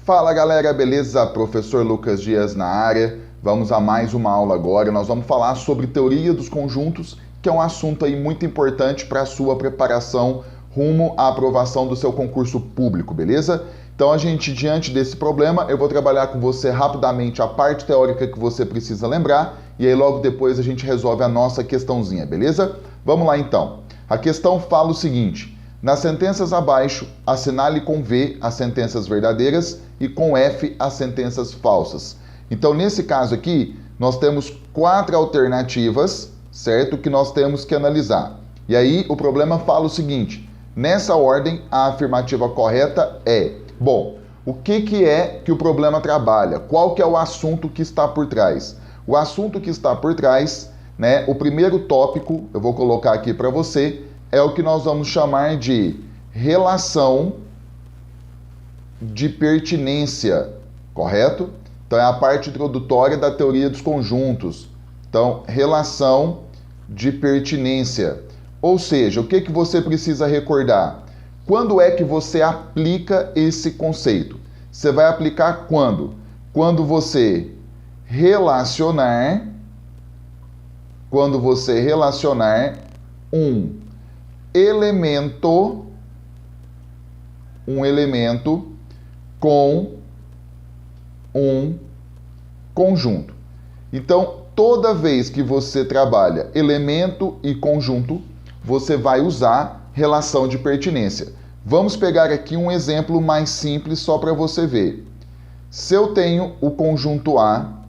Fala galera, beleza? Professor Lucas Dias na área. Vamos a mais uma aula agora. Nós vamos falar sobre teoria dos conjuntos, que é um assunto aí muito importante para a sua preparação rumo à aprovação do seu concurso público, beleza? Então a gente, diante desse problema, eu vou trabalhar com você rapidamente a parte teórica que você precisa lembrar e aí logo depois a gente resolve a nossa questãozinha, beleza? Vamos lá então. A questão fala o seguinte: nas sentenças abaixo, assinale com V as sentenças verdadeiras e com F as sentenças falsas. Então, nesse caso aqui, nós temos 4 alternativas, certo? Que nós temos que analisar. E aí, o problema fala o seguinte: nessa ordem, a afirmativa correta é... Bom, o que é que o problema trabalha? Qual que é o assunto que está por trás? O assunto que está por trás, né? O primeiro tópico, eu vou colocar aqui para você, é o que nós vamos chamar de relação de pertinência, correto? Então, é a parte introdutória da teoria dos conjuntos. Então, relação de pertinência. Ou seja, o que você precisa recordar? Quando é que você aplica esse conceito? Você vai aplicar quando? Quando você relacionar um elemento com um conjunto. Então, toda vez que você trabalha elemento e conjunto, você vai usar relação de pertinência. Vamos pegar aqui um exemplo mais simples só para você ver. Se eu tenho o conjunto A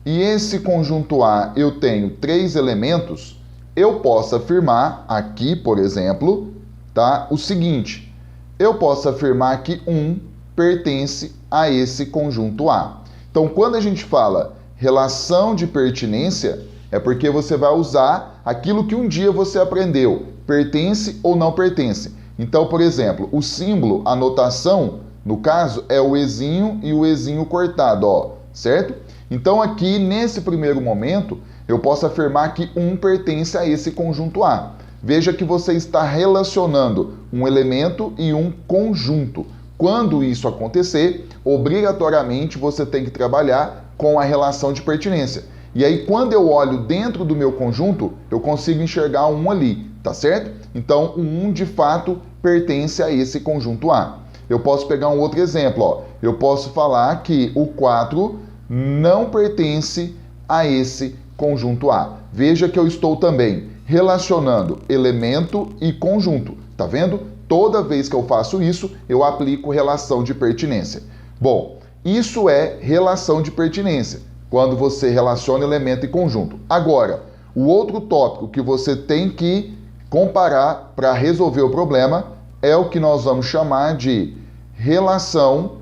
e esse conjunto A eu tenho 3 elementos, eu posso afirmar aqui, por exemplo, tá, o seguinte: eu posso afirmar que 1 pertence a esse conjunto A. Então, quando a gente fala relação de pertinência, é porque você vai usar aquilo que um dia você aprendeu, pertence ou não pertence. Então, por exemplo, o símbolo, a notação, no caso, é o Ezinho e o Ezinho cortado, ó, certo? Então, aqui, nesse primeiro momento, eu posso afirmar que 1 pertence a esse conjunto A. Veja que você está relacionando um elemento e um conjunto. Quando isso acontecer, obrigatoriamente você tem que trabalhar com a relação de pertinência. E aí, quando eu olho dentro do meu conjunto, eu consigo enxergar um ali, tá certo? Então, o 1 de fato pertence a esse conjunto A. Eu posso pegar um outro exemplo, ó. Eu posso falar que o 4 não pertence a esse conjunto A. Veja que eu estou também relacionando elemento e conjunto. Tá vendo? Toda vez que eu faço isso, eu aplico relação de pertinência. Bom, isso é relação de pertinência, quando você relaciona elemento e conjunto. Agora, o outro tópico que você tem que comparar para resolver o problema é o que nós vamos chamar de relação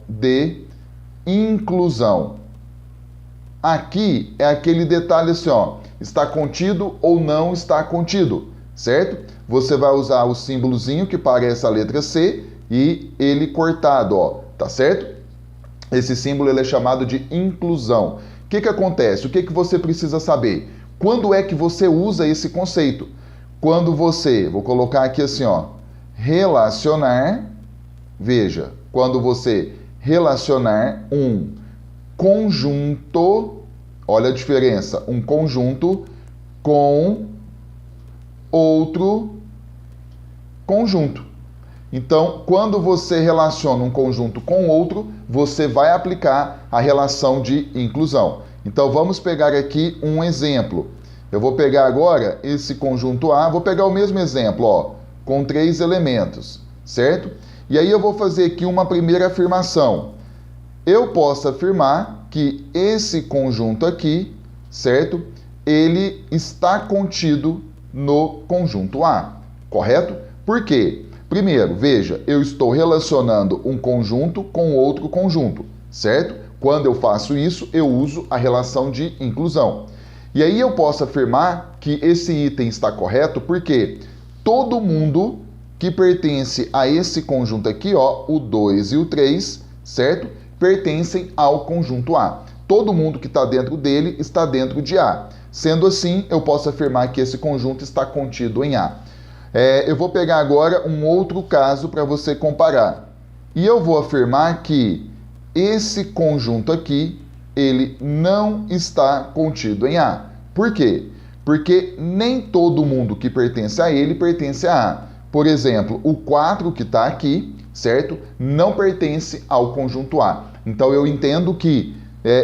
de inclusão. Aqui é aquele detalhe assim, ó, está contido ou não está contido, certo? Você vai usar o símbolozinho que parece a letra C e ele cortado, ó, tá certo? Esse símbolo ele é chamado de inclusão. O que acontece? O que você precisa saber? Quando é que você usa esse conceito? Quando você, vou colocar aqui assim, ó, relacionar, veja, quando você relacionar um conjunto, olha a diferença, um conjunto com outro conjunto. Então, quando você relaciona um conjunto com outro, você vai aplicar a relação de inclusão. Então, vamos pegar aqui um exemplo. Eu vou pegar agora esse conjunto A, vou pegar o mesmo exemplo, ó, com 3 elementos, certo? E aí eu vou fazer aqui uma primeira afirmação. Eu posso afirmar que esse conjunto aqui, certo? Ele está contido no conjunto A, correto? Por quê? Primeiro, veja, eu estou relacionando um conjunto com outro conjunto, certo? Quando eu faço isso, eu uso a relação de inclusão. E aí eu posso afirmar que esse item está correto porque todo mundo que pertence a esse conjunto aqui, ó, o 2 e o 3, certo? Pertencem ao conjunto A. Todo mundo que está dentro dele está dentro de A. Sendo assim, eu posso afirmar que esse conjunto está contido em A. Eu vou pegar agora um outro caso para você comparar. E eu vou afirmar que esse conjunto aqui, ele não está contido em A. Por quê? Porque nem todo mundo que pertence a ele pertence a A. Por exemplo, o 4 que está aqui, certo? Não pertence ao conjunto A. Então eu entendo que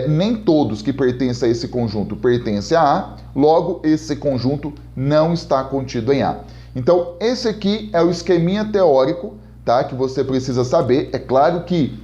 nem todos que pertencem a esse conjunto pertencem a A, logo esse conjunto não está contido em A. Então esse aqui é o esqueminha teórico, tá? Que você precisa saber. É claro que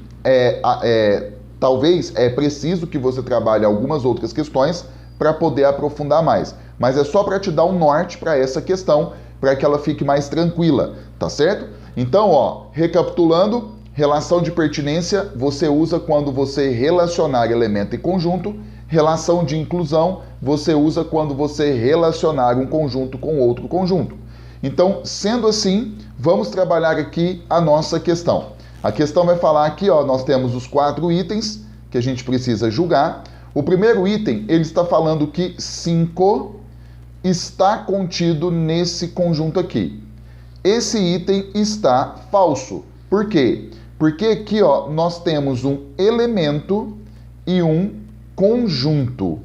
talvez é preciso que você trabalhe algumas outras questões para poder aprofundar mais. Mas é só para te dar um norte para essa questão, para que ela fique mais tranquila, tá certo? Então, ó, recapitulando, relação de pertinência você usa quando você relacionar elemento e conjunto. Relação de inclusão você usa quando você relacionar um conjunto com outro conjunto. Então, sendo assim, vamos trabalhar aqui a nossa questão. A questão vai falar aqui, ó, nós temos os 4 itens que a gente precisa julgar. O primeiro item, ele está falando que 5 está contido nesse conjunto aqui. Esse item está falso. Por quê? Porque aqui, ó, nós temos um elemento e um conjunto.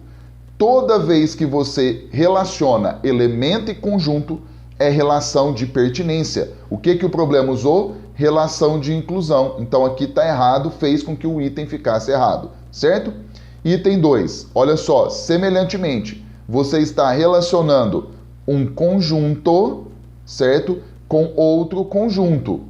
Toda vez que você relaciona elemento e conjunto, é relação de pertinência. O que o problema usou? Relação de inclusão. Então aqui está errado, fez com que o item ficasse errado, certo? Item 2, olha só, semelhantemente, você está relacionando um conjunto, certo? Com outro conjunto.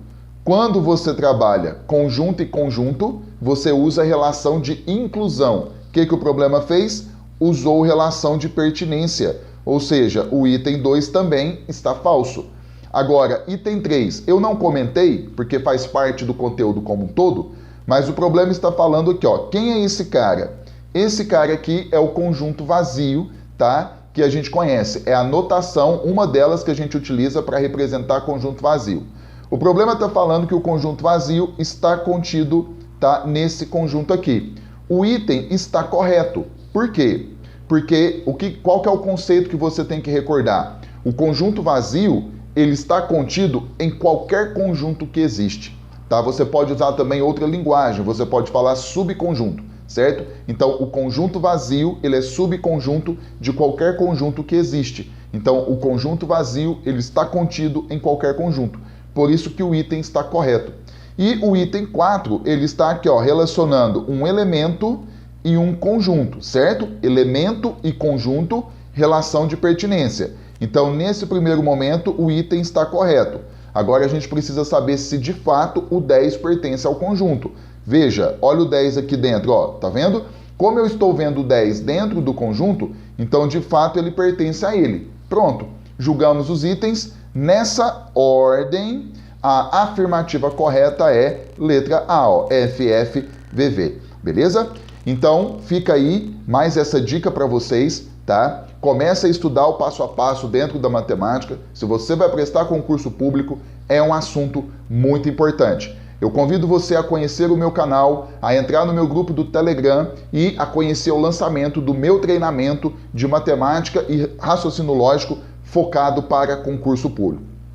Quando você trabalha conjunto e conjunto, você usa a relação de inclusão. O que o problema fez? Usou relação de pertinência, ou seja, o item 2 também está falso. Agora, item 3, eu não comentei, porque faz parte do conteúdo como um todo, mas o problema está falando aqui, ó, quem é esse cara? Esse cara aqui é o conjunto vazio, tá? Que a gente conhece. É a notação, uma delas que a gente utiliza para representar conjunto vazio. O problema está falando que o conjunto vazio está contido, tá, nesse conjunto aqui. O item está correto. Por quê? Porque qual que é o conceito que você tem que recordar? O conjunto vazio, ele está contido em qualquer conjunto que existe, tá? Você pode usar também outra linguagem, você pode falar subconjunto, certo? Então, o conjunto vazio, ele é subconjunto de qualquer conjunto que existe. Então, o conjunto vazio, ele está contido em qualquer conjunto. Por isso que o item está correto. E o item 4, ele está aqui, ó, relacionando um elemento e um conjunto, certo? Elemento e conjunto, relação de pertinência. Então, nesse primeiro momento, o item está correto. Agora, a gente precisa saber se, de fato, o 10 pertence ao conjunto. Veja, olha o 10 aqui dentro, ó, tá vendo? Como eu estou vendo o 10 dentro do conjunto, então, de fato, ele pertence a ele. Pronto, julgamos os itens. Nessa ordem, a afirmativa correta é letra A, ó, FFVV, beleza? Então, fica aí mais essa dica para vocês, tá? Comece a estudar o passo a passo dentro da matemática. Se você vai prestar concurso público, é um assunto muito importante. Eu convido você a conhecer o meu canal, a entrar no meu grupo do Telegram e a conhecer o lançamento do meu treinamento de matemática e raciocínio lógico focado para concurso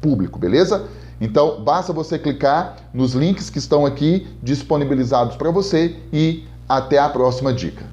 público, beleza? Então, basta você clicar nos links que estão aqui disponibilizados para você e até a próxima dica.